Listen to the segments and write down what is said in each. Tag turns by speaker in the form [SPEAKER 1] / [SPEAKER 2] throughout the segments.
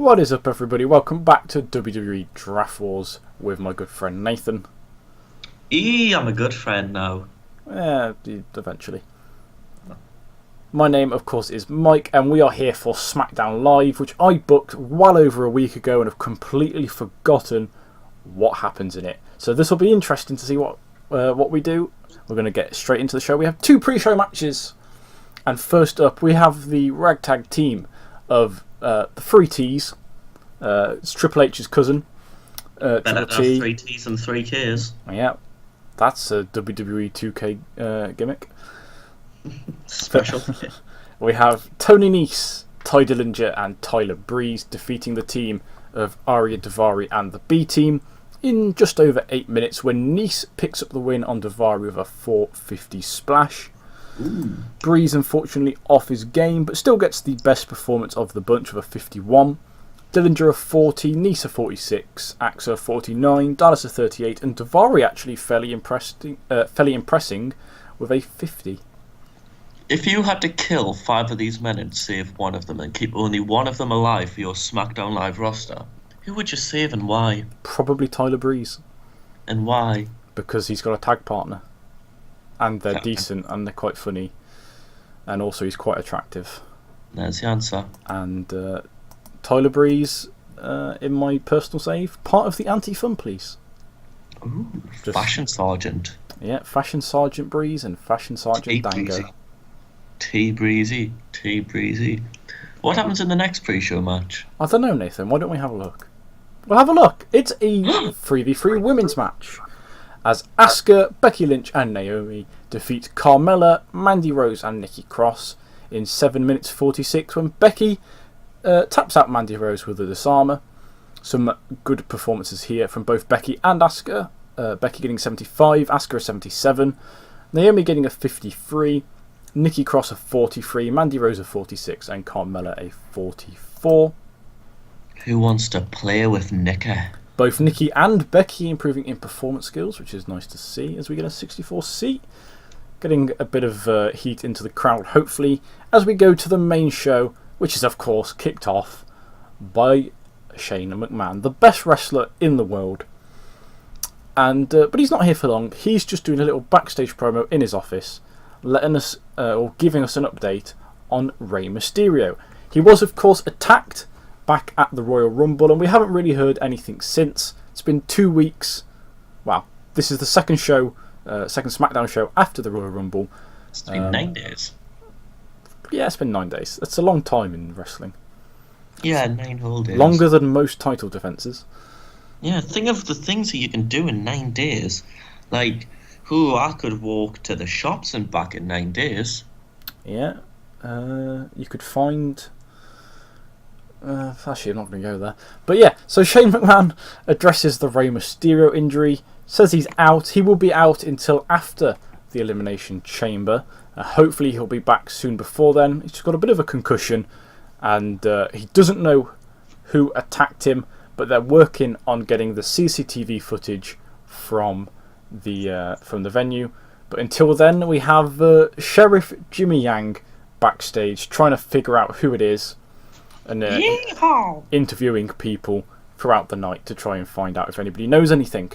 [SPEAKER 1] What is up, everybody? Welcome back to WWE Draft Wars with my good friend Nathan.
[SPEAKER 2] I'm a good friend now.
[SPEAKER 1] Yeah, eventually. My name, of course, is Mike, and we are here for SmackDown Live, which I booked well over a week ago and have completely forgotten what happens in it. So this will be interesting to see what we do. We're going to get straight into the show. We have two pre-show matches, and first up we have the Ragtag Team of the three T's. It's Triple H's cousin.
[SPEAKER 2] Better have 3 T's and 3 K's.
[SPEAKER 1] Yeah, that's a WWE 2K gimmick.
[SPEAKER 2] Special.
[SPEAKER 1] We have Tony Nese, Ty Dillinger, and Tyler Breeze defeating the team of Arya Daivari and the B Team in just over 8 minutes when Nese picks up the win on Daivari with a 450 splash.
[SPEAKER 2] Ooh.
[SPEAKER 1] Breeze unfortunately off his game, but still gets the best performance of the bunch with a 51. Dillinger a 40, Nese a 46, Axa a 49, Dallas a 38, and Daivari actually fairly impressing with a 50.
[SPEAKER 2] If you had to kill 5 of these men and save one of them and keep only one of them alive for your SmackDown Live roster, who would you save and why?
[SPEAKER 1] Probably Tyler Breeze.
[SPEAKER 2] And why?
[SPEAKER 1] Because he's got a tag partner. And they're decent and they're quite funny. And also he's quite attractive.
[SPEAKER 2] There's the answer.
[SPEAKER 1] And Tyler Breeze, in my personal save, part of the Anti-Fun Police.
[SPEAKER 2] Ooh, Fashion Sergeant.
[SPEAKER 1] Yeah, Fashion Sergeant Breeze and Fashion Sergeant Dango.
[SPEAKER 2] T-Breezy. What happens in the next pre-show match?
[SPEAKER 1] I don't know, Nathan. Why don't we have a look? We'll have a look. It's a 3v3 women's match. As Asuka, Becky Lynch and Naomi defeat Carmella, Mandy Rose and Nikki Cross in 7 minutes 46 when Becky taps out Mandy Rose with a disarmer. Some good performances here from both Becky and Asuka. Becky getting 75, Asuka a 77, Naomi getting a 53, Nikki Cross a 43, Mandy Rose a 46 and Carmella a 44.
[SPEAKER 2] Who wants to play with Nikki?
[SPEAKER 1] Both Nikki and Becky improving in performance skills, which is nice to see as we get a 64C. Getting a bit of heat into the crowd, hopefully, as we go to the main show, which is, of course, kicked off by Shane McMahon, the best wrestler in the world. And but he's not here for long. He's just doing a little backstage promo in his office, letting us or giving us an update on Rey Mysterio. He was, of course, attacked back at the Royal Rumble, and we haven't really heard anything since. It's been 2 weeks. Wow, this is the second show, second SmackDown show after the Royal Rumble.
[SPEAKER 2] It's been 9 days.
[SPEAKER 1] Yeah, it's been 9 days. That's a long time in wrestling.
[SPEAKER 2] Yeah, 9 whole days.
[SPEAKER 1] Longer than most title defences.
[SPEAKER 2] Yeah, think of the things that you can do in 9 days. Like, I could walk to the shops and back in 9 days.
[SPEAKER 1] Yeah, you could find... actually, I'm not going to go there. But yeah, so Shane McMahon addresses the Rey Mysterio injury, says he's out. He will be out until after the Elimination Chamber. Hopefully he'll be back soon before then. He's just got a bit of a concussion, and he doesn't know who attacked him, but they're working on getting the CCTV footage from the venue. But until then, we have Sheriff Jimmy Yang backstage trying to figure out who it is, and interviewing people throughout the night to try and find out if anybody knows anything.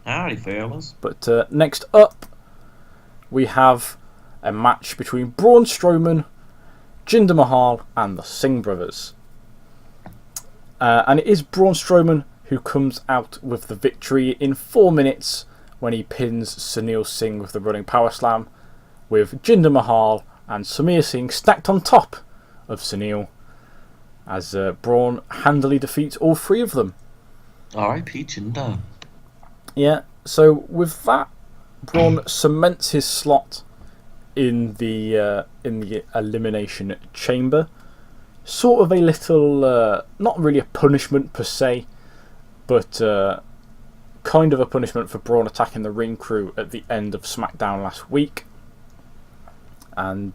[SPEAKER 2] Howdy, fellas.
[SPEAKER 1] But next up, we have a match between Braun Strowman, Jinder Mahal, and the Singh brothers. And it is Braun Strowman who comes out with the victory in 4 minutes when he pins Sunil Singh with the running power slam, with Jinder Mahal and Samir Singh stacked on top of Sunil, as Braun handily defeats all 3 of them.
[SPEAKER 2] R.I.P. Jinder.
[SPEAKER 1] Yeah, so with that, Braun cements his slot in the Elimination Chamber. Sort of a little, not really a punishment per se, but kind of a punishment for Braun attacking the ring crew at the end of SmackDown last week. And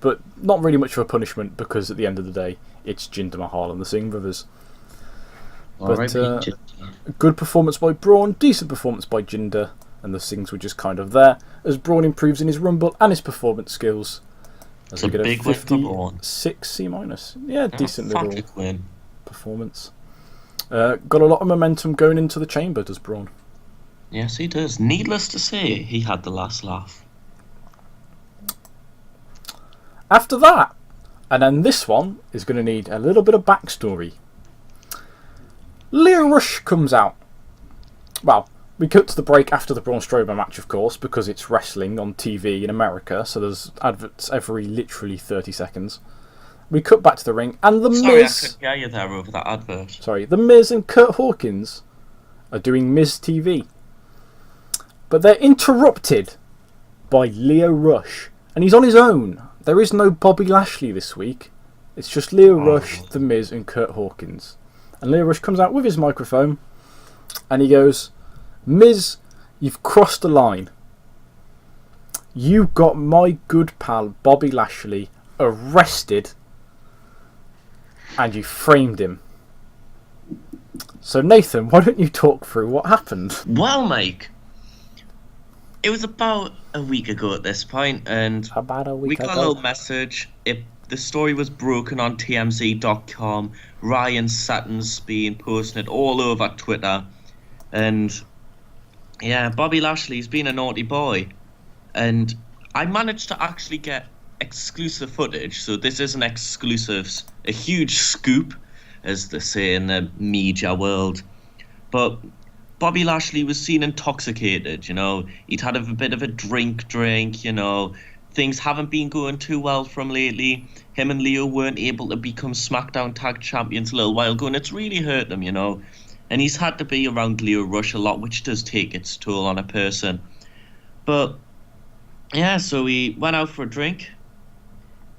[SPEAKER 1] but not really much of a punishment, because at the end of the day, it's Jinder Mahal and the Singh brothers. But good performance by Braun, decent performance by Jinder, and the Singhs were just kind of there as Braun improves in his Rumble and his performance skills.
[SPEAKER 2] It's a big win for Braun.
[SPEAKER 1] 56 C-. Yeah, decent little
[SPEAKER 2] win.
[SPEAKER 1] performance. Got a lot of momentum going into the chamber, does Braun.
[SPEAKER 2] Yes, he does. Needless to say, he had the last laugh.
[SPEAKER 1] After that, and then this one is going to need a little bit of backstory. Lio Rush comes out. Well, we cut to the break after the Braun Strowman match, of course, because it's wrestling on TV in America, so there's adverts every literally 30 seconds. We cut back to the ring, and The Miz...
[SPEAKER 2] I couldn't hear you there over that advert.
[SPEAKER 1] Sorry, The Miz and Curt Hawkins are doing Miz TV. But they're interrupted by Lio Rush, and he's on his own. There is no Bobby Lashley this week. It's just Lio Rush, The Miz, and Curt Hawkins. And Lio Rush comes out with his microphone, and he goes, Miz, you've crossed the line. You got my good pal Bobby Lashley arrested, and you framed him. So Nathan, why don't you talk through what happened?
[SPEAKER 2] Well, Mike, it was about a week ago at this point, and we got a little message. The story was broken on TMZ.com. Ryan Satton's been posting it all over Twitter, and yeah, Bobby Lashley's been a naughty boy, and I managed to actually get exclusive footage. So this is an exclusive, a huge scoop, as they say in the media world. But Bobby Lashley was seen intoxicated, you know. He'd had a bit of a drink, you know. Things haven't been going too well from lately. Him and Leo weren't able to become SmackDown Tag Champions a little while ago, and it's really hurt them, you know. And he's had to be around Lio Rush a lot, which does take its toll on a person. But, yeah, so he went out for a drink.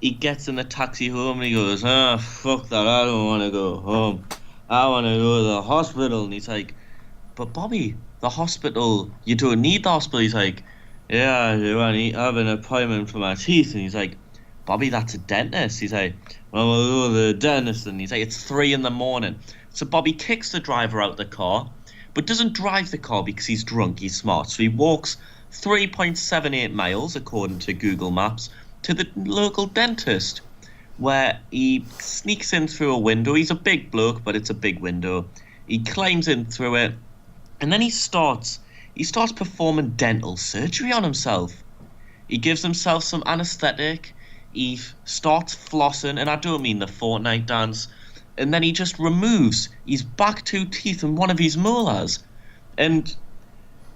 [SPEAKER 2] He gets in the taxi home and he goes, fuck that, I don't want to go home. I want to go to the hospital. And he's like, but Bobby, the hospital, you don't need the hospital. He's like, yeah, I have an appointment for my teeth. And he's like, Bobby, that's a dentist. He's like, well, we'll go to the dentist. And he's like, it's 3 a.m. So Bobby kicks the driver out the car, but doesn't drive the car because he's drunk, he's smart. So he walks 3.78 miles, according to Google Maps, to the local dentist, where he sneaks in through a window. He's a big bloke, but it's a big window. He climbs in through it, and then he starts performing dental surgery on himself. He gives himself some anesthetic. He starts flossing, and I don't mean the Fortnite dance. And then he just removes his back 2 teeth and one of his molars. And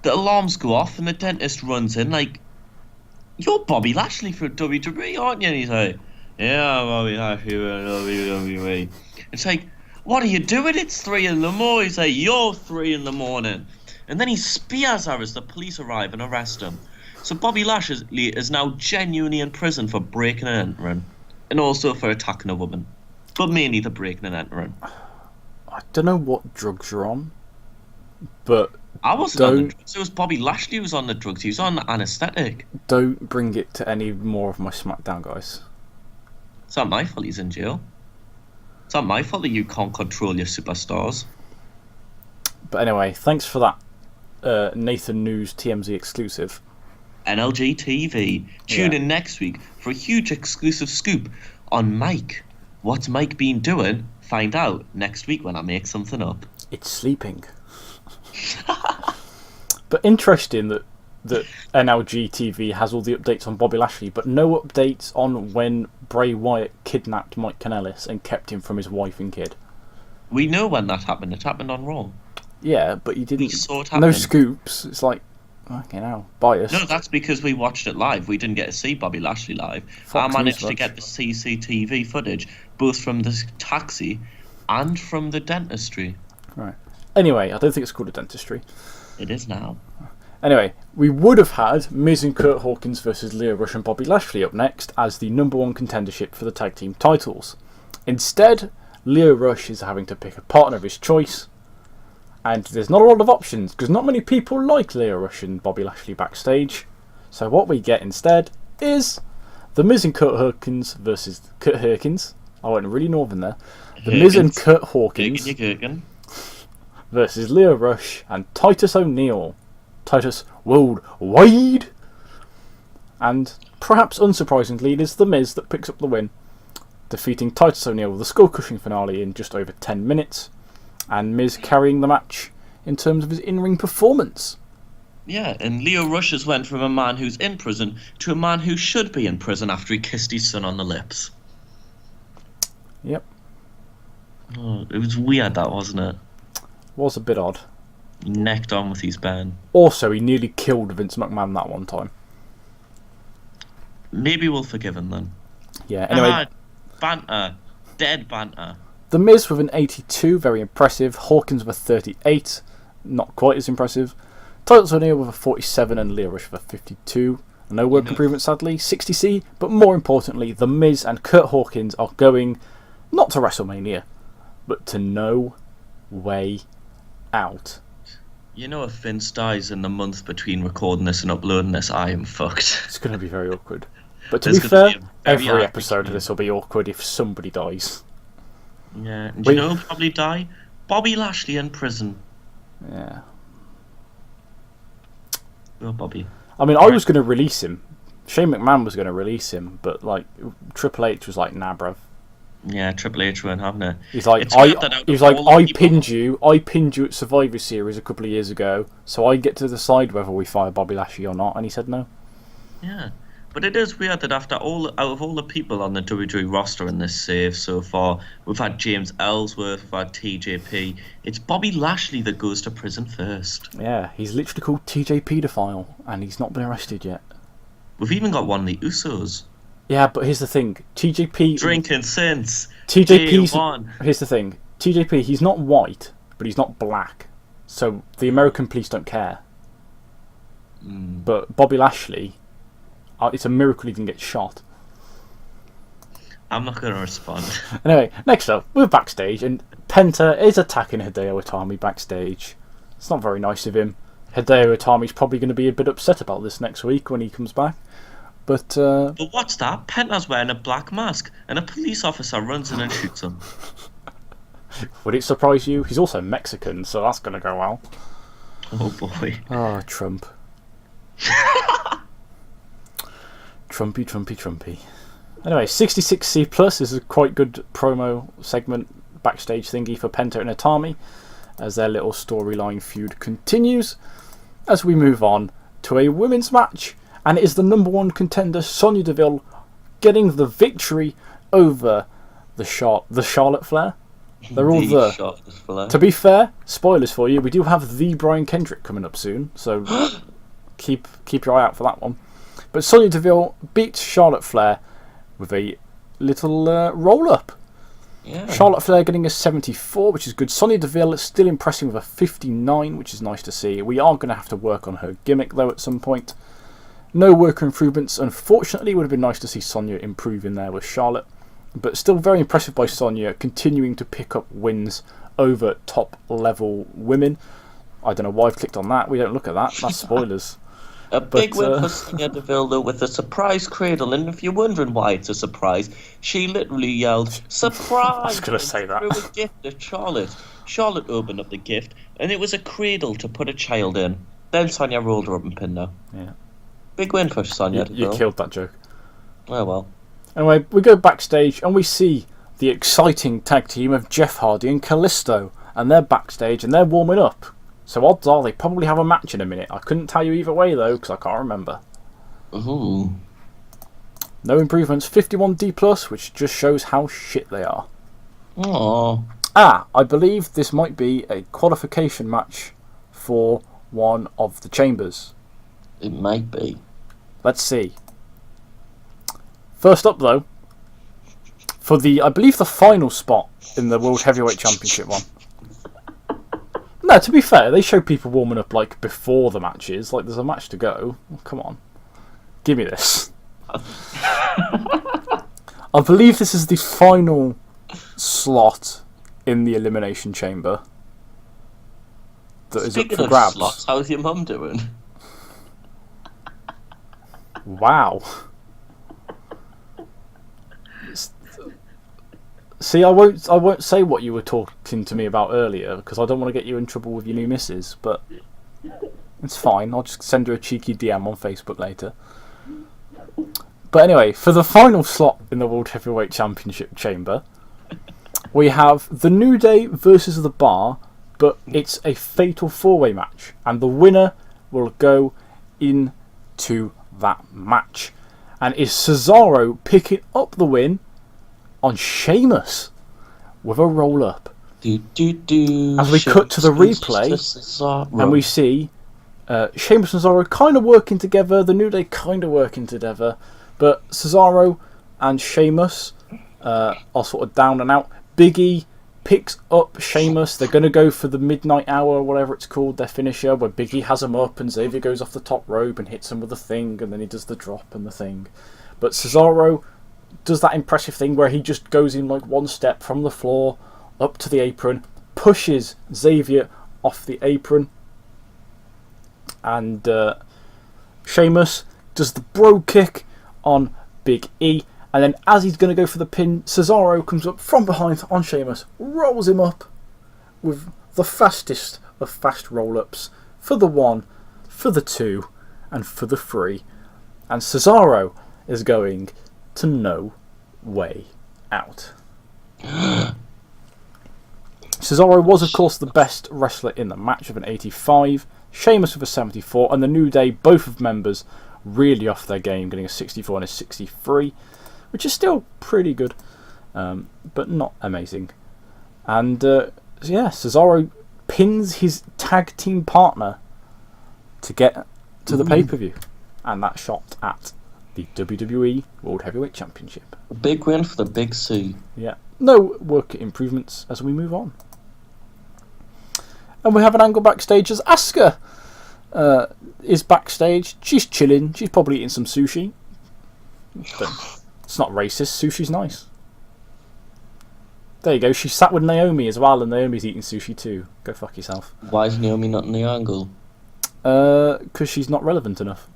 [SPEAKER 2] the alarms go off, and the dentist runs in like, you're Bobby Lashley from WWE, aren't you? And he's like, yeah, I'm Bobby Lashley from WWE. It's like, what are you doing? It's 3 a.m. He's like, you're 3 a.m. And then he spears her as the police arrive and arrest him. So Bobby Lashley is now genuinely in prison for breaking and entering, and also for attacking a woman. But mainly the breaking and entering.
[SPEAKER 1] I don't know what drugs you're on, but
[SPEAKER 2] I wasn't on the drugs. It was Bobby Lashley who was on the drugs. He was on the anaesthetic.
[SPEAKER 1] Don't bring it to any more of my SmackDown guys.
[SPEAKER 2] It's not my fault he's in jail. It's not my fault that you can't control your superstars.
[SPEAKER 1] But anyway, thanks for that Nathan News TMZ exclusive.
[SPEAKER 2] NLG TV. Tune in next week for a huge exclusive scoop on Mike. What's Mike been doing? Find out next week when I make something up.
[SPEAKER 1] It's sleeping. But interesting that NLG TV has all the updates on Bobby Lashley, but no updates on when Bray Wyatt kidnapped Mike Kanellis and kept him from his wife and kid.
[SPEAKER 2] We know when that happened. It happened on Raw.
[SPEAKER 1] Yeah, but you didn't.
[SPEAKER 2] We saw it happen.
[SPEAKER 1] No scoops. It's like, okay, now biased.
[SPEAKER 2] No, that's because we watched it live. We didn't get to see Bobby Lashley live. I managed to get the CCTV footage, both from the taxi and from the dentistry.
[SPEAKER 1] Right. Anyway, I don't think it's called a dentistry.
[SPEAKER 2] It is now.
[SPEAKER 1] Anyway, we would have had Miz and Curt Hawkins versus Lio Rush and Bobby Lashley up next as the #1 contendership for the tag team titles. Instead, Lio Rush is having to pick a partner of his choice, and there's not a lot of options because not many people like Lio Rush and Bobby Lashley backstage. So what we get instead is The Miz and Curt Hawkins versus Curt Hawkins. I went really northern there. The Miz and Curt Hawkins versus Lio Rush and Titus O'Neil. Titus Worldwide. And perhaps unsurprisingly, it is The Miz that picks up the win. defeating Titus O'Neil with a skull-crushing finale in just over 10 minutes, and Miz carrying the match in terms of his in-ring performance.
[SPEAKER 2] Yeah, and Lio Rush has went from a man who's in prison to a man who should be in prison after he kissed his son on the lips.
[SPEAKER 1] Yep.
[SPEAKER 2] Oh, it was weird, that, wasn't it?
[SPEAKER 1] Was a bit odd.
[SPEAKER 2] He necked on with his band.
[SPEAKER 1] Also, he nearly killed Vince McMahon that one time.
[SPEAKER 2] Maybe we'll forgive him then.
[SPEAKER 1] Yeah, anyway.
[SPEAKER 2] Banter. Dead banter.
[SPEAKER 1] The Miz with an 82, very impressive. Hawkins with a 38, not quite as impressive. Titus O'Neil with a 47 and Lio Rush with a 52. No work improvement, sadly. 60C, but more importantly, The Miz and Curt Hawkins are going, not to WrestleMania, but to No Way Out.
[SPEAKER 2] You know, if Vince dies in the month between recording this and uploading this, I am fucked.
[SPEAKER 1] It's going to be very awkward. But to be fair, every episode of this will be awkward if somebody dies.
[SPEAKER 2] Yeah. Do you know who'll probably die? Bobby Lashley in prison.
[SPEAKER 1] Yeah.
[SPEAKER 2] Oh, Bobby.
[SPEAKER 1] I mean, I was going to release him. Shane McMahon was going to release him, but like Triple H was like, nah, bruv.
[SPEAKER 2] Yeah, Triple H weren't having it.
[SPEAKER 1] He's like, I pinned you at Survivor Series a couple of years ago, so I get to decide whether we fire Bobby Lashley or not, and he said no.
[SPEAKER 2] Yeah, but it is weird that out of all the people on the WWE roster in this save so far, we've had James Ellsworth, we've had TJP. It's Bobby Lashley that goes to prison first.
[SPEAKER 1] Yeah, he's literally called TJ Pedophile, and he's not been arrested yet.
[SPEAKER 2] We've even got one of the Usos.
[SPEAKER 1] Yeah, but here's the thing. TJP...
[SPEAKER 2] Drinking since
[SPEAKER 1] TJP's...
[SPEAKER 2] Day1.
[SPEAKER 1] Here's the thing. TJP, he's not white, but he's not black. So the American police don't care. But Bobby Lashley, it's a miracle he didn't get shot.
[SPEAKER 2] I'm not going to respond.
[SPEAKER 1] Anyway, next up, we're backstage, and Penta is attacking Hideo Itami backstage. It's not very nice of him. Hideo Itami's probably going to be a bit upset about this next week when he comes back. But
[SPEAKER 2] what's that? Penta's wearing a black mask, and a police officer runs in and shoots him.
[SPEAKER 1] Would it surprise you? He's also Mexican, so that's going to go well.
[SPEAKER 2] Oh boy.
[SPEAKER 1] Oh, Trump. Trumpy. Anyway, 66C Plus is a quite good promo segment, backstage thingy for Penta and Itami, as their little storyline feud continues. As we move on to a women's match, and it is the number one contender, Sonya Deville, getting the victory over the Charlotte Flair. They're all there. To be fair, spoilers for you, we do have the Brian Kendrick coming up soon, so keep your eye out for that one. But Sonya Deville beats Charlotte Flair with a little roll-up.
[SPEAKER 2] Yeah.
[SPEAKER 1] Charlotte Flair getting a 74, which is good. Sonya Deville is still impressing with a 59, which is nice to see. We are going to have to work on her gimmick, though, at some point. No worker improvements, unfortunately. It would have been nice to see Sonya improve in there with Charlotte. But still very impressive by Sonya, continuing to pick up wins over top-level women. I don't know why I've clicked on that. We don't look at that. That's spoilers.
[SPEAKER 2] Big win for Sonya Deville, though, with a surprise cradle. And if you're wondering why it's a surprise, she literally yelled, "Surprise!"
[SPEAKER 1] I was going to say that.
[SPEAKER 2] Threw a gift at Charlotte. Charlotte opened up the gift, and it was a cradle to put a child in. Then Sonya rolled her up and pinned her. Yeah. Big win for Sonya Deville.
[SPEAKER 1] You killed that joke.
[SPEAKER 2] Oh, well.
[SPEAKER 1] Anyway, we go backstage, and we see the exciting tag team of Jeff Hardy and Kalisto. And they're backstage, and they're warming up. So odds are they probably have a match in a minute. I couldn't tell you either way, though, because I can't remember.
[SPEAKER 2] Ooh.
[SPEAKER 1] No improvements. 51D+, which just shows how shit they are.
[SPEAKER 2] Aww.
[SPEAKER 1] I believe this might be a qualification match for one of the chambers.
[SPEAKER 2] It might be.
[SPEAKER 1] Let's see. First up, though, for I believe the final spot in the World Heavyweight Championship one. No, to be fair, they show people warming up like before the matches. Like, there's a match to go. Oh, come on. Give me this. I believe this is the final slot in the Elimination Chamber that is up for grabs.
[SPEAKER 2] Slots, how's your mum doing?
[SPEAKER 1] Wow. See, I won't say what you were talking to me about earlier because I don't want to get you in trouble with your new missus, but it's fine. I'll just send her a cheeky DM on Facebook later. But anyway, for the final slot in the World Heavyweight Championship chamber, we have the New Day versus The Bar, but it's a fatal 4-way match, and the winner will go into that match. And is Cesaro picking up the win on Sheamus with a roll-up. As we cut to the replay, and we see Sheamus and Cesaro kind of working together, the New Day kind of working together, but Cesaro and Sheamus are sort of down and out. Big E picks up Sheamus. They're going to go for the midnight hour, or whatever it's called, their finisher, where Big E has him up and Xavier goes off the top rope and hits him with the thing, and then he does the drop and the thing. But Cesaro does that impressive thing where he just goes in like one step from the floor up to the apron, pushes Xavier off the apron, and Sheamus does the bro kick on Big E. And then as he's going to go for the pin, Cesaro comes up from behind on Sheamus, rolls him up with the fastest of fast roll-ups for the 1, for the 2, and for the 3. And Cesaro is going to No Way Out. Cesaro was, of course, the best wrestler in the match with an 85, Sheamus with a 74, and the New Day, both of members, really off their game, getting a 64 and a 63. Which is still pretty good, but not amazing. And yeah, Cesaro pins his tag team partner to get to the pay-per-view. And that shot at the WWE World Heavyweight Championship.
[SPEAKER 3] A big win for the Big C.
[SPEAKER 1] Yeah, no work improvements as we move on. And we have an angle backstage as Asuka is backstage. She's chilling. She's probably eating some sushi. But it's not racist. Sushi's nice. There you go. She sat with Naomi as well, and Naomi's eating sushi too. Go fuck yourself.
[SPEAKER 3] Why is Naomi not in the angle?
[SPEAKER 1] Because she's not relevant enough.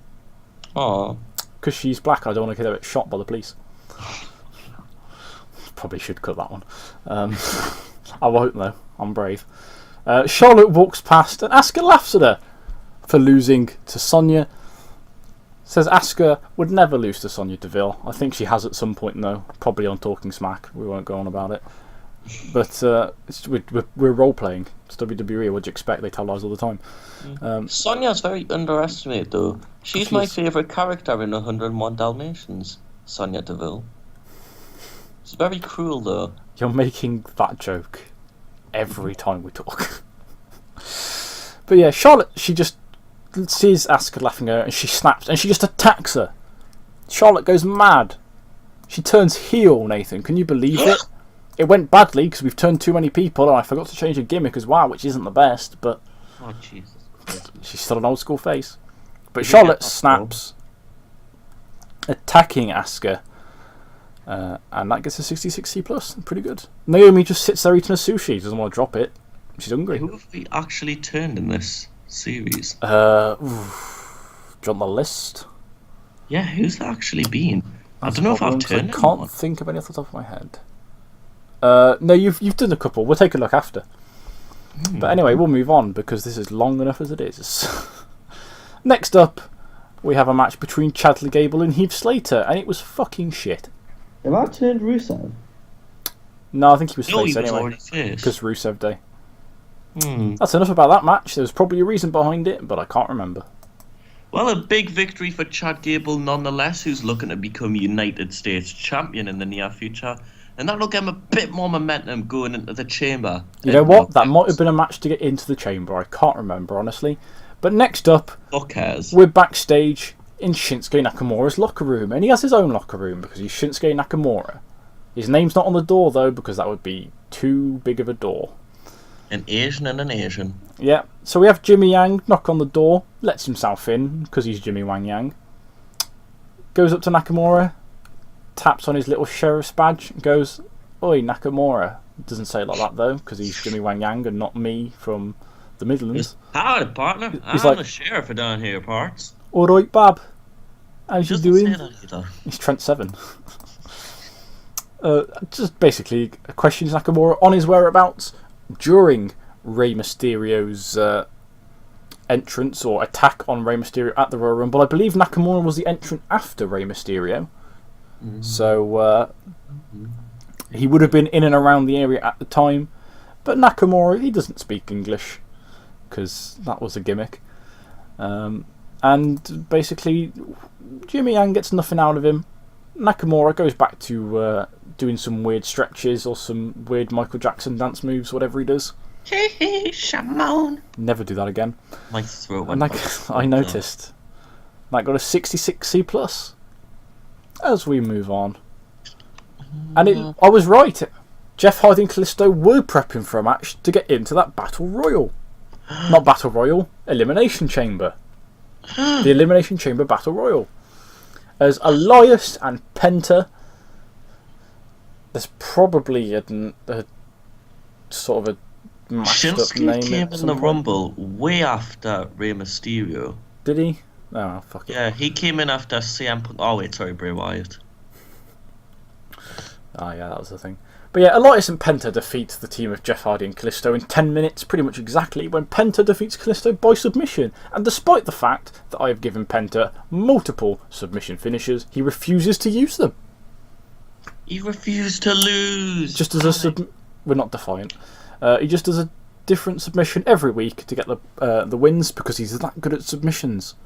[SPEAKER 3] Oh.
[SPEAKER 1] Because she's black. I don't want to get shot by the police. Probably should cut that one. I won't though. I'm brave. Charlotte walks past, and Asuka laughs at her for losing to Sonya. Says Asuka would never lose to Sonya Deville. I think she has at some point though, probably on Talking Smack. We won't go on about it. But we're role playing. It's WWE. What'd you expect? They tell lies all the time.
[SPEAKER 3] Sonya's very underestimated though. She's my favourite character in 101 Dalmatians. Sonya Deville. It's very cruel though.
[SPEAKER 1] You're making that joke every time we talk. But yeah, Charlotte, she just sees Asuka laughing at her and she snaps and she just attacks her. Charlotte goes mad. She turns heel, Nathan. Can you believe it? It went badly because we've turned too many people and I forgot to change her gimmick as well, which isn't the best, but
[SPEAKER 3] oh Jesus.
[SPEAKER 1] She's still an old school face. But Charlotte snaps, attacking Asuka, and that gets a 66C plus. Pretty good. Naomi just sits there eating a sushi. Doesn't want to drop it. She's hungry.
[SPEAKER 2] Who have we actually turned in this series?
[SPEAKER 1] Do you want the list?
[SPEAKER 2] Yeah, who's that actually been? I don't know if I've turned.
[SPEAKER 1] I can't think of any off the top of my head. No, you've done a couple. We'll take a look after. But anyway, we'll move on because this is long enough as it is. Next up, we have a match between Chadley Gable and Heath Slater, and it was fucking shit.
[SPEAKER 4] Have I turned Rusev?
[SPEAKER 1] No, I think he was
[SPEAKER 2] No,
[SPEAKER 1] face
[SPEAKER 2] he was
[SPEAKER 1] anyway.
[SPEAKER 2] already face.
[SPEAKER 1] Because Rusev Day. That's enough about that match. There's probably a reason behind it, but I can't remember.
[SPEAKER 2] Well, a big victory for Chad Gable nonetheless, who's looking to become United States champion in the near future. And that'll give him a bit more momentum going into the chamber.
[SPEAKER 1] You know what? That might have been a match to get into the chamber. I can't remember, honestly. But next up,
[SPEAKER 2] who cares?
[SPEAKER 1] We're backstage in Shinsuke Nakamura's locker room. And he has his own locker room because he's Shinsuke Nakamura. His name's not on the door, though, because that would be too big of a door.
[SPEAKER 2] An Asian and an Asian.
[SPEAKER 1] Yeah. So we have Jimmy Yang knock on the door, lets himself in because he's Jimmy Wang Yang. Goes up to Nakamura, taps on his little sheriff's badge, and goes, "Oi, Nakamura." Doesn't say it like that though, because he's Jimmy Wang Yang and not me from the Midlands.
[SPEAKER 2] Howdy, partner.
[SPEAKER 1] He's
[SPEAKER 2] I'm
[SPEAKER 1] like,
[SPEAKER 2] the sheriff of down here parts.
[SPEAKER 1] "All right, Bab. How's you doing?"
[SPEAKER 2] Say that either.
[SPEAKER 1] He's Trent 7. Just basically questions Nakamura on his whereabouts during Rey Mysterio's entrance or attack on Rey Mysterio at the Royal Rumble. I believe Nakamura was the entrant after Rey Mysterio, So he would have been in and around the area at the time. But Nakamura, he doesn't speak English, because that was a gimmick. And basically, Jimmy Yang gets nothing out of him. Nakamura goes back to doing some weird stretches or some weird Michael Jackson dance moves, whatever he does.
[SPEAKER 2] Hey, Shamon.
[SPEAKER 1] Never do that again.
[SPEAKER 2] My throat went
[SPEAKER 1] I noticed. That got a 66C+. As we move on. And I was right. Jeff Hardy and Kalisto were prepping for a match to get into that Battle Royal. Not Battle Royal, Elimination Chamber. The Elimination Chamber Battle Royal. As Elias and Penta, there's probably a sort of a mashed up name.
[SPEAKER 2] Shinsuke came in the Rumble way after Rey Mysterio.
[SPEAKER 1] Did he? Oh, fuck it.
[SPEAKER 2] Yeah, he came in after CM Punk. Oh, wait, sorry, Bray Wyatt.
[SPEAKER 1] Oh, yeah, that was the thing. But yeah, Elias and Penta defeat the team of Jeff Hardy and Kalisto in 10 minutes, pretty much exactly, when Penta defeats Kalisto by submission. And despite the fact that I have given Penta multiple submission finishes, he refuses to use them.
[SPEAKER 2] He refused to lose.
[SPEAKER 1] Just as we're not defiant. He just does a different submission every week to get the wins because he's that good at submissions.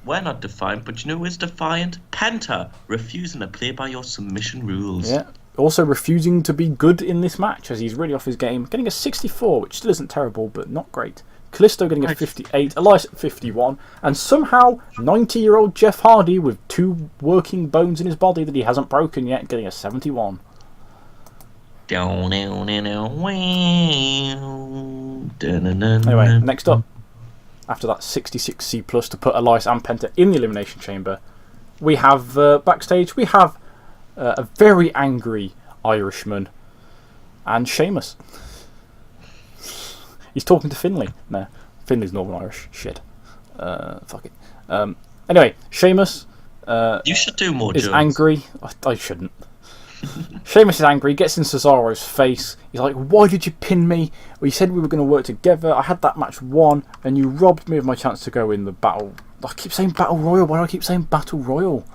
[SPEAKER 2] We're not defiant, but you know who is defiant? Penta, refusing to play by your submission rules.
[SPEAKER 1] Yeah. Also refusing to be good in this match as he's really off his game. Getting a 64, which still isn't terrible, but not great. Kalisto getting a 58, Elias at 51, and somehow 90-year-old Jeff Hardy with 2 working bones in his body that he hasn't broken yet, getting a 71. Anyway, next up, after that 66C+ to put Elias and Penta in the Elimination Chamber, we have backstage, we have a very angry Irishman and Sheamus. He's talking to Finlay. No, Finlay's Northern Irish. Shit. Fuck it. Anyway, Sheamus
[SPEAKER 2] you should do more
[SPEAKER 1] is
[SPEAKER 2] jokes.
[SPEAKER 1] angry. I shouldn't. Sheamus is angry, gets in Cesaro's face. He's like, why did you pin me? Well, you said we were going to work together. I had that match won, and you robbed me of my chance to go in the battle. I keep saying Battle Royal. Why do I keep saying Battle Royal?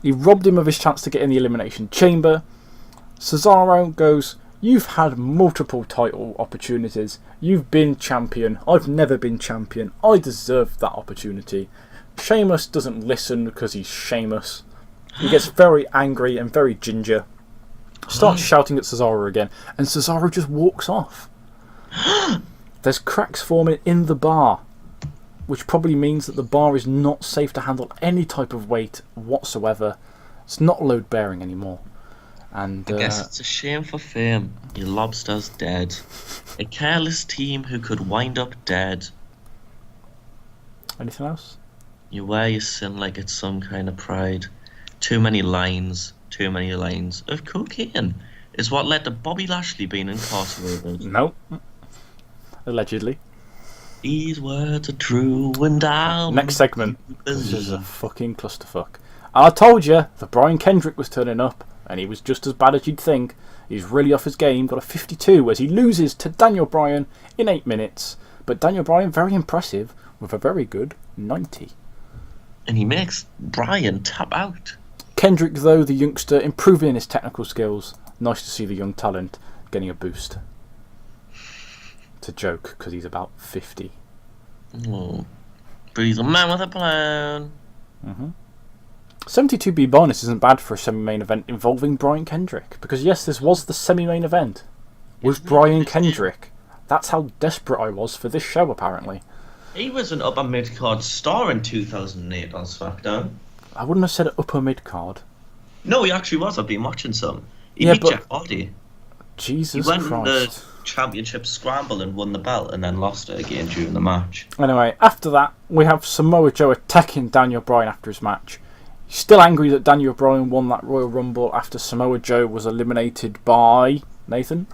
[SPEAKER 1] He robbed him of his chance to get in the Elimination Chamber. Cesaro goes, you've had multiple title opportunities. You've been champion. I've never been champion. I deserve that opportunity. Sheamus doesn't listen because he's Sheamus. He gets very angry and very ginger. Starts shouting at Cesaro again. And Cesaro just walks off. There's cracks forming in the bar, which probably means that the bar is not safe to handle any type of weight whatsoever. It's not load bearing anymore. And
[SPEAKER 2] I guess it's a shame for fame. Your lobster's dead. A careless team who could wind up dead.
[SPEAKER 1] Anything else?
[SPEAKER 2] You wear your sin like it's some kind of pride. Too many lines of cocaine is what led to Bobby Lashley being incarcerated.
[SPEAKER 1] Nope. Allegedly.
[SPEAKER 2] These words are true and I'll
[SPEAKER 1] Next segment. This is a fucking clusterfuck. I told you that Brian Kendrick was turning up, and he was just as bad as you'd think. He's really off his game, got a 52 as he loses to Daniel Bryan in 8 minutes. But Daniel Bryan, very impressive, with a very good 90.
[SPEAKER 2] And he makes Bryan tap out.
[SPEAKER 1] Kendrick, though, the youngster, improving in his technical skills. Nice to see the young talent getting a boost. It's a joke, because he's about 50.
[SPEAKER 2] Oh. But he's a man with a plan.
[SPEAKER 1] 72B bonus isn't bad for a semi-main event involving Brian Kendrick. Because yes, this was the semi-main event. With Brian Kendrick. That's how desperate I was for this show, apparently.
[SPEAKER 2] He was an upper mid-card star in 2008 on SmackDown.
[SPEAKER 1] I wouldn't have said upper mid-card.
[SPEAKER 2] No, he actually was. I've been watching some. He beat Jeff Hardy.
[SPEAKER 1] Jesus
[SPEAKER 2] Christ. He went in the championship scramble and won the belt and then lost it again during the match.
[SPEAKER 1] Anyway, after that, we have Samoa Joe attacking Daniel Bryan after his match. He's still angry that Daniel Bryan won that Royal Rumble after Samoa Joe was eliminated by... Nathan?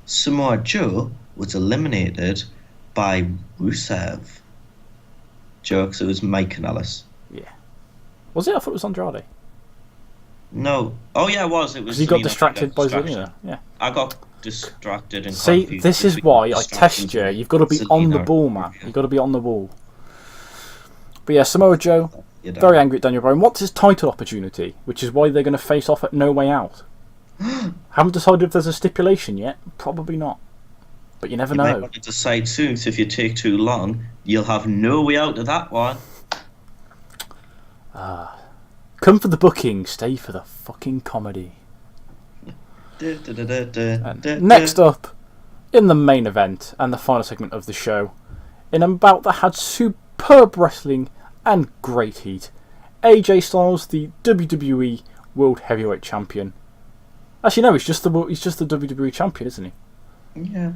[SPEAKER 2] Samoa Joe was eliminated by Rusev. Jokes, it was Mike Kanellis.
[SPEAKER 1] Yeah. Was it? I thought it was Andrade.
[SPEAKER 2] No. Oh, yeah, it was. It was.
[SPEAKER 1] Because he got distracted by Zelina. Yeah.
[SPEAKER 2] I got distracted and
[SPEAKER 1] See,
[SPEAKER 2] confused.
[SPEAKER 1] this is why I test you. You've got to be on the ball, man. You've got to be on the ball. But yeah, Samoa Joe Very angry at Daniel Bryan. What's his title opportunity? Which is why they're going to face off at No Way Out. Haven't decided if there's a stipulation yet. Probably not. But you never know.
[SPEAKER 2] Might want to decide soon, so if you take too long, you'll have no way out of that one.
[SPEAKER 1] Come for the booking, stay for the fucking comedy. Next up, in the main event and the final segment of the show, in a bout that had superb wrestling and great heat, AJ Styles, the WWE World Heavyweight Champion. Actually, no, he's just the WWE Champion, isn't he?
[SPEAKER 2] Yeah.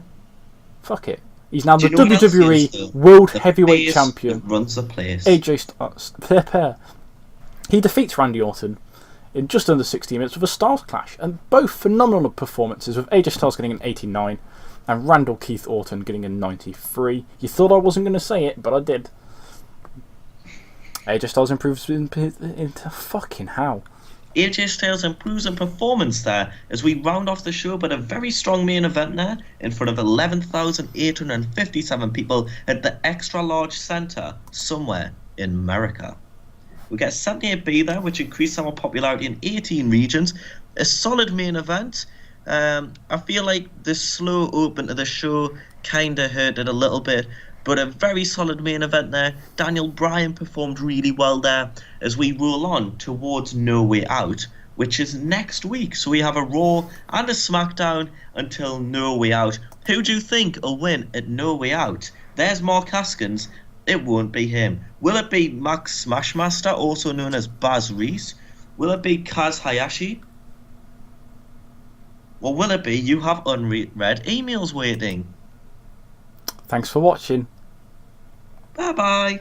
[SPEAKER 1] Fuck it. He's now the WWE World Heavyweight Champion.
[SPEAKER 2] Runs the place.
[SPEAKER 1] AJ Styles. He defeats Randy Orton in just under 60 minutes with a Styles Clash, and both phenomenal performances, with AJ Styles getting an 89 and Randall Keith Orton getting a 93. You thought I wasn't going to say it, but I did. AJ Styles improves into fucking hell.
[SPEAKER 2] AJ Styles improves in performance there as we round off the show, but a very strong main event there in front of 11,857 people at the Extra Large Centre somewhere in America. We get 78B there, which increased our popularity in 18 regions. A solid main event. I feel like the slow open to the show kind of hurt it a little bit, but a very solid main event there. Daniel Bryan performed really well there as we roll on towards No Way Out, which is next week. So we have a Raw and a SmackDown until No Way Out. Who do you think will win at No Way Out? There's Mark Haskins. It won't be him. Will it be Max Smashmaster, also known as Baz Reese? Will it be Kaz Hayashi? Or will it be you have unread emails waiting?
[SPEAKER 1] Thanks for watching.
[SPEAKER 2] Bye-bye.